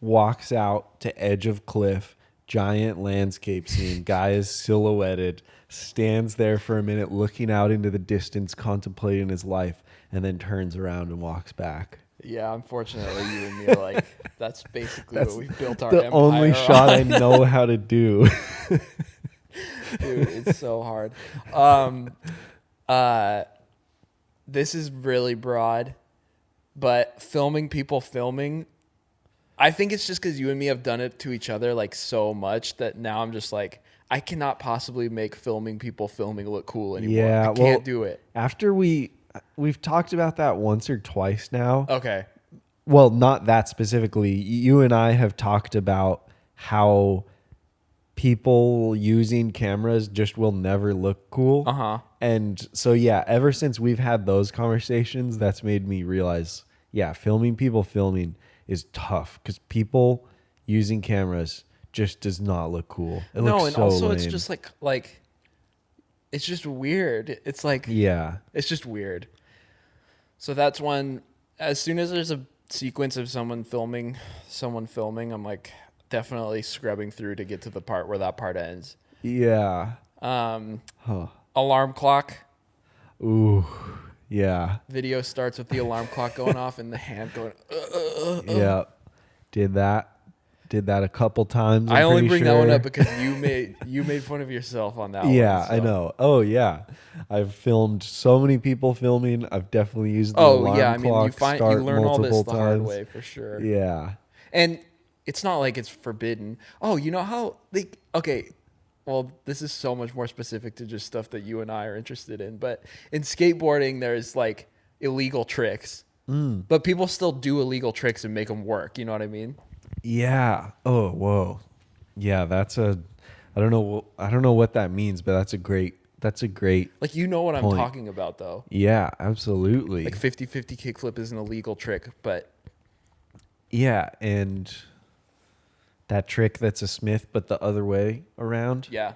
walks out to edge of cliff, giant landscape scene. Guy is silhouetted, stands there for a minute looking out into the distance, contemplating his life, and then turns around and walks back. Yeah, unfortunately, you and me are like, that's basically That's what we've built our The empire only on. shot I know how to do. Dude, it's so hard. This is really broad, but filming people filming, I think it's just because you and me have done it to each other like so much that now I'm just like, I cannot possibly make filming people filming look cool anymore. Yeah, I can't do it. After we've talked about that once or twice now. Okay. Well, not that specifically. You and I have talked about how people using cameras just will never look cool. Uh-huh. And so, yeah, ever since we've had those conversations, that's made me realize, yeah, filming people filming is tough because people using cameras just does not look cool. It No, looks and so also lame. it's just like, it's just weird. It's like, Yeah. it's just weird. So that's when, as soon as there's a sequence of someone filming, I'm like definitely scrubbing through to get to the part where that part ends. Yeah. Alarm clock. Ooh. Yeah. Video starts with the alarm clock going off and the hand going. Yeah. Did that a couple times. I only pretty bring that one sure. up because you made fun of yourself on that one. Yeah, so. I know. Oh yeah, I've filmed so many people filming. I've definitely used the Oh alarm yeah, I mean clock you start learn all this multiple the hard times. way for sure. Yeah. And it's not like it's forbidden. Oh, you know how okay. Well, this is so much more specific to just stuff that you and I are interested in. But in skateboarding, there's like illegal tricks, but people still do illegal tricks and make them work. You know what I mean? Yeah. Oh, whoa. Yeah, that's a. I don't know what that means, but that's a great. Like, you know what point. I'm talking about, though. Yeah, absolutely. Like 50-50 kickflip is an illegal trick, but yeah, and that trick that's a Smith, but the other way around, yeah.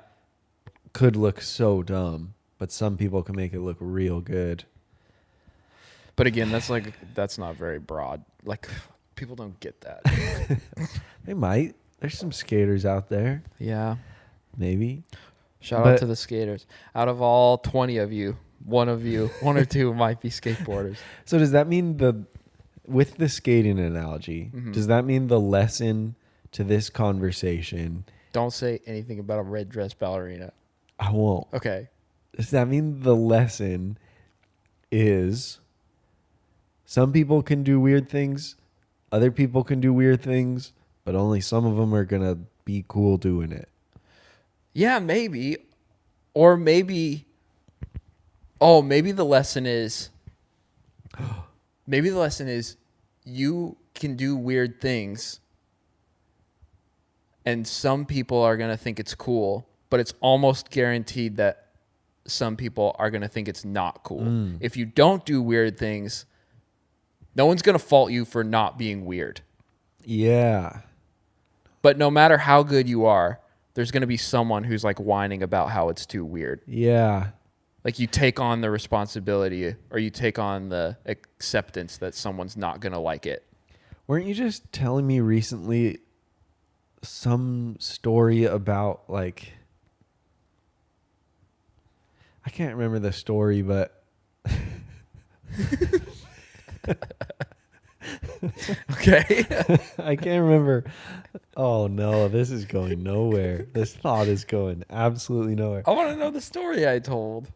could look so dumb, but some people can make it look real good. But again, that's not very broad. Like, people don't get that. They might. There's some skaters out there, Yeah. maybe. Shout out to the skaters. Out of all 20 of you, one or two might be skateboarders. So does that mean with the skating analogy, does that mean the lesson to this conversation? Don't say anything about a red dress ballerina. I won't. Okay. Does that mean the lesson is some people can do weird things, other people can do weird things, but only some of them are going to be cool doing it? Yeah, maybe. Or maybe the lesson is you can do weird things and some people are going to think it's cool, but it's almost guaranteed that some people are going to think it's not cool. If you don't do weird things, no one's going to fault you for not being weird. Yeah. But no matter how good you are, there's going to be someone who's like whining about how it's too weird. Yeah. Like you take on the responsibility or you take on the acceptance that someone's not going to like it. Weren't you just telling me recently some story about like, I can't remember the story, but Okay. I can't remember. Oh no, this is going nowhere. This thought is going absolutely nowhere. I want to know the story I told.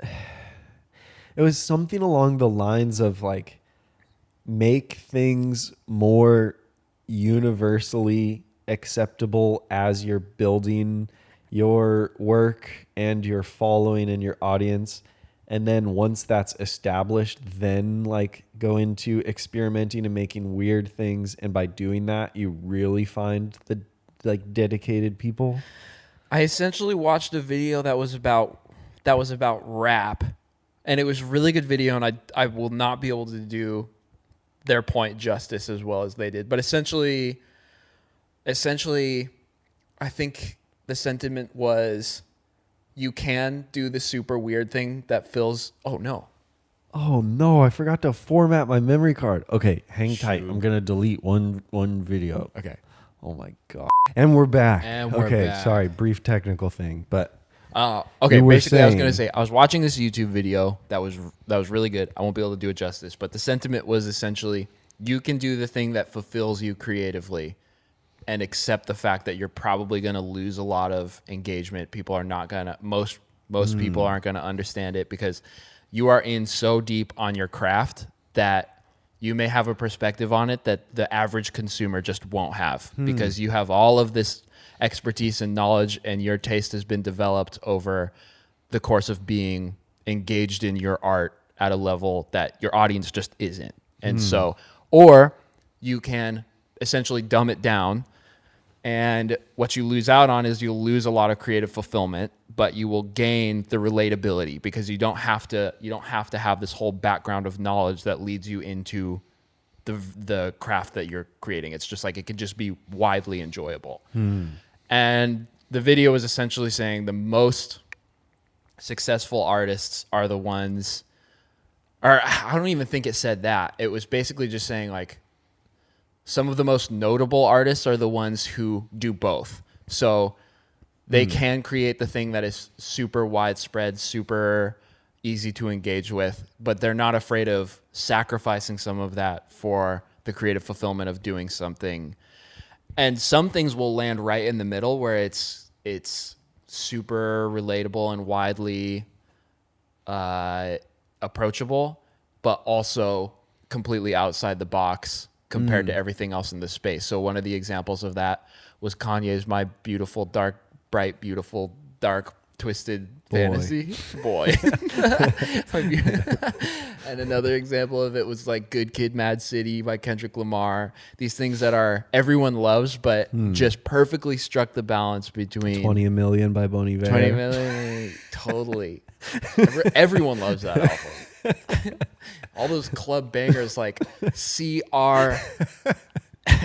It was something along the lines of like, make things more universally acceptable as you're building your work and your following and your audience. And then once that's established, then like go into experimenting and making weird things. And by doing that, you really find the like dedicated people. I essentially watched a video that was about rap, and it was a really good video, and I will not be able to do their point justice as well as they did. But essentially I think the sentiment was you can do the super weird thing that feels oh no. Oh no, I forgot to format my memory card. Okay, hang tight. Shoot. I'm gonna delete one video. Okay. Oh my god. And we're back. And we're okay, back. sorry, brief technical thing, but Okay, You were basically I was saying- going to say I was watching this YouTube video that was really good. I won't be able to do it justice, but the sentiment was essentially you can do the thing that fulfills you creatively and accept the fact that you're probably going to lose a lot of engagement. People are not going to most people aren't going to understand it because you are in so deep on your craft that you may have a perspective on it that the average consumer just won't have because you have all of this expertise and knowledge and your taste has been developed over the course of being engaged in your art at a level that your audience just isn't. And so, or you can essentially dumb it down, and what you lose out on is you'll lose a lot of creative fulfillment, but you will gain the relatability because you don't have to have this whole background of knowledge that leads you into the craft that you're creating. It's just like it could just be widely enjoyable. And the video was essentially saying the most successful artists are the ones, or I don't even think it said that. It was basically just saying like some of the most notable artists are the ones who do both. So they can create the thing that is super widespread, super easy to engage with, but they're not afraid of sacrificing some of that for the creative fulfillment of doing something. And some things will land right in the middle where it's super relatable and widely approachable, but also completely outside the box compared to everything else in the space. So one of the examples of that was Kanye's My Beautiful Dark, Bright, Beautiful, Dark, Twisted Fantasy. Boy. And another example of it was like Good Kid, Mad City by Kendrick Lamar. These things that are everyone loves, but just perfectly struck the balance between 20 a Million by Bon Iver. 20 million. Totally. Everyone loves that album. All those club bangers like CR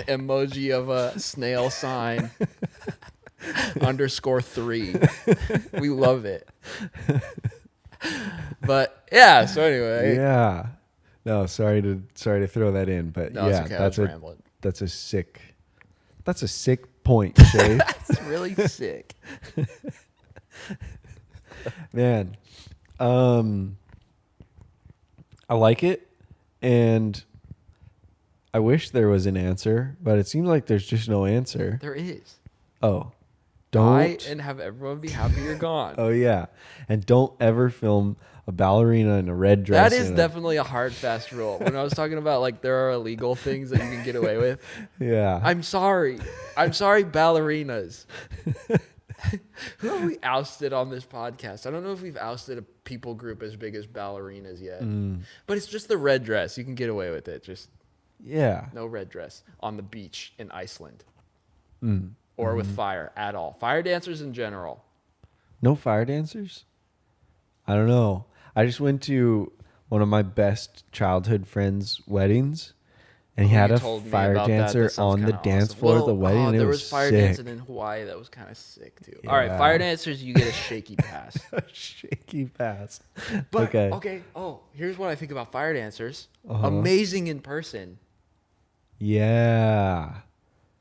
emoji of a snail sign _3. We love it. But yeah, so anyway. Yeah. No, sorry to throw that in, but No, it's yeah, okay. that's I was rambling. that's a sick point, Shay. It's really sick. Man. I like it, and I wish there was an answer, but it seems like there's just no answer. There is. Oh. Die Don't. and have everyone be happy you're gone. Oh yeah. And don't ever film a ballerina in a red dress. That is definitely a hard, fast rule. When I was talking about like there are illegal things that you can get away with. Yeah. I'm sorry, ballerinas. Who have we ousted on this podcast? I don't know if we've ousted a people group as big as ballerinas yet. But it's just the red dress. You can get away with it. Just Yeah. no red dress on the beach in Iceland. Or with fire at all. Fire dancers in general. No fire dancers? I don't know. I just went to one of my best childhood friends' weddings, And he Oh, had you a told me fire about that. dancer That sounds on the kinda dance awesome. floor of the Well, wedding. And it there was was fire sick. dancing in Hawaii that was kind of sick too. All right, Yeah. fire dancers, you get a shaky pass. Shaky pass. But Okay. okay. Oh, here's what I think about fire dancers. Uh-huh. Amazing in person, Yeah.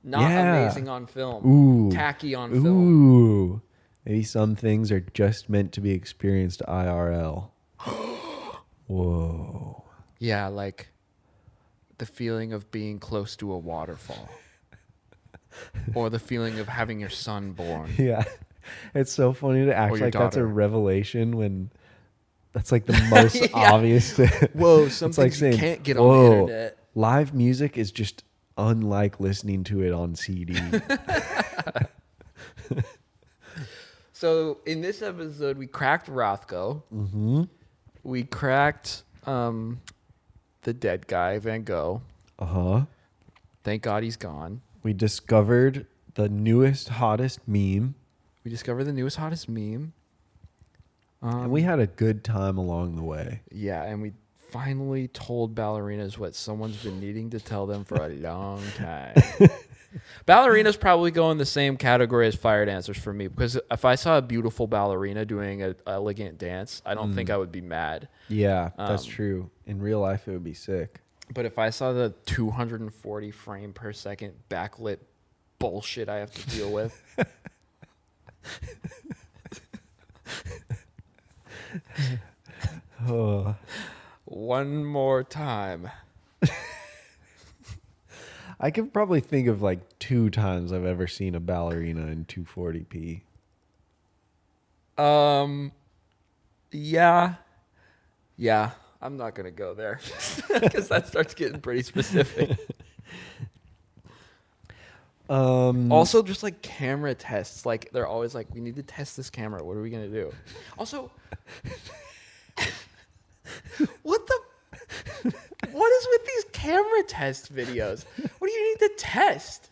not Yeah. amazing on film. Ooh. Tacky on film. Ooh. Maybe some things are just meant to be experienced IRL. Whoa. Yeah, like the feeling of being close to a waterfall, or the feeling of having your son born. Yeah. It's so funny to act your like that's a daughter. revelation when that's like the most Yeah. obvious. Whoa, some It's like things you saying, can't get on "Whoa, the internet. live music is just unlike listening to it on CD." So in this episode, we cracked Rothko. Mm-hmm. We cracked the dead guy, Van Gogh. Uh-huh. Thank God he's gone. We discovered the newest, hottest meme. We discovered the newest, hottest meme. And we had a good time along the way. Yeah, and we finally told ballerinas what someone's been needing to tell them for a long time. Ballerinas probably go in the same category as fire dancers for me, because if I saw a beautiful ballerina doing an elegant dance, I don't think I would be mad. Yeah, that's true. In real life, it would be sick. But if I saw the 240 frame per second backlit bullshit I have to deal with, Oh. one more time. I could probably think of like 2 times I've ever seen a ballerina in 240p. Yeah, I'm not gonna go there because that starts getting pretty specific. Also, just like camera tests, like they're always like, we need to test this camera. What are we gonna do? Also, what is with these camera test videos? What do you need to test?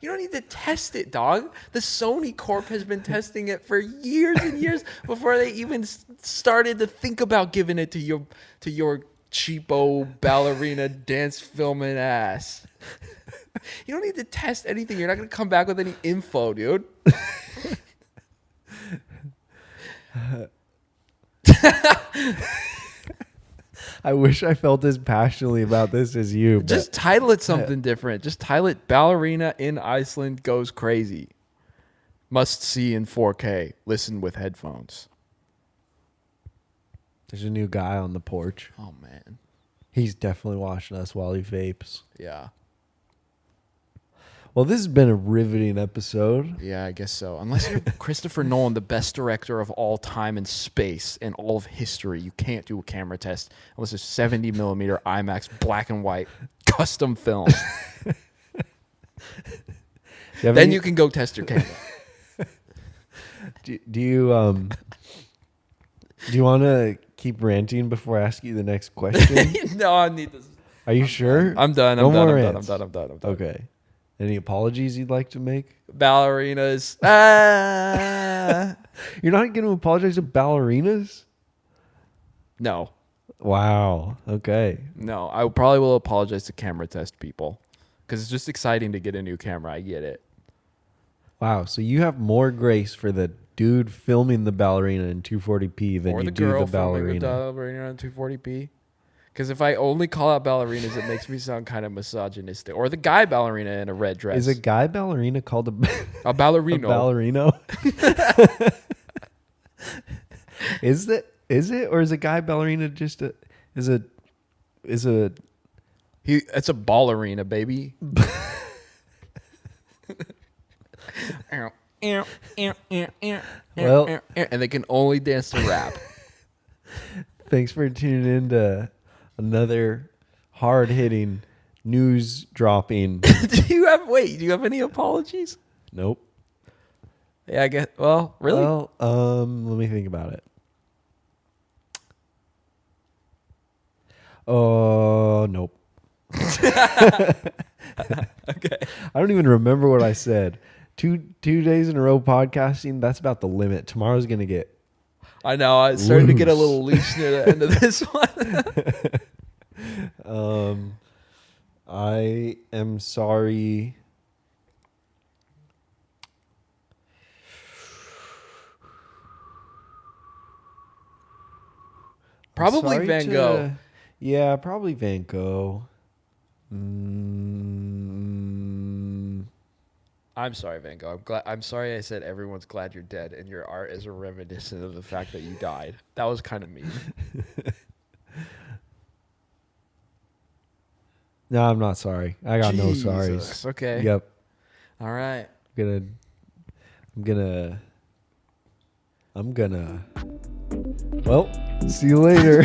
You don't need to test it, dog. The Sony Corp has been testing it for years and years before they even started to think about giving it to your cheapo ballerina dance filming ass. You don't need to test anything. You're not going to come back with any info, dude. I wish I felt as passionately about this as you. But Just title it something different. Just title it Ballerina in Iceland Goes Crazy. Must see in 4K. Listen with headphones. there's a new guy on the porch. Oh, man. He's definitely watching us while he vapes. Yeah. Well, this has been a riveting episode. Yeah, I guess so. Unless you're Christopher Nolan, the best director of all time in space and all of history, you can't do a camera test unless it's 70 millimeter IMAX black and white custom film. Then you can go test your camera. Do you want to keep ranting before I ask you the next question? No, I need this. Are you sure? I'm done. No I'm done. more I'm rants. done. I'm done. Okay. Any apologies you'd like to make? Ballerinas. You're not going to apologize to ballerinas? No. Wow. Okay. No. I probably will apologize to camera test people because it's just exciting to get a new camera. I get it. Wow. So you have more grace for the dude filming the ballerina in 240p than Or you the do girl the filming the ballerina. ballerina on 240p. Because if I only call out ballerinas, it makes me sound kind of misogynistic. Or the guy ballerina in a red dress. Is a guy ballerina called a a ballerino? ballerino? Is it or is a guy ballerina just a is a It's a ballerina, baby. Well- and they can only dance to rap. Thanks for tuning in to another hard-hitting news dropping. Do you have any apologies? Nope. Yeah, I guess. Well, really? Well, let me think about it. Oh, nope. Okay. I don't even remember what I said. Two days in a row podcasting, that's about the limit. Tomorrow's going to get I know. I started to get a Loose. little loose near the end of this one. I am sorry. Probably Sorry Van Gogh. Yeah, probably Van Gogh. Mm, I'm sorry, Van Gogh. I'm sorry I said everyone's glad you're dead and your art is a reminiscent of the fact that you died. That was kind of mean. no, I'm not sorry. I got no sorries. Jesus, okay. Yep. All right. I'm gonna. Well, see you later.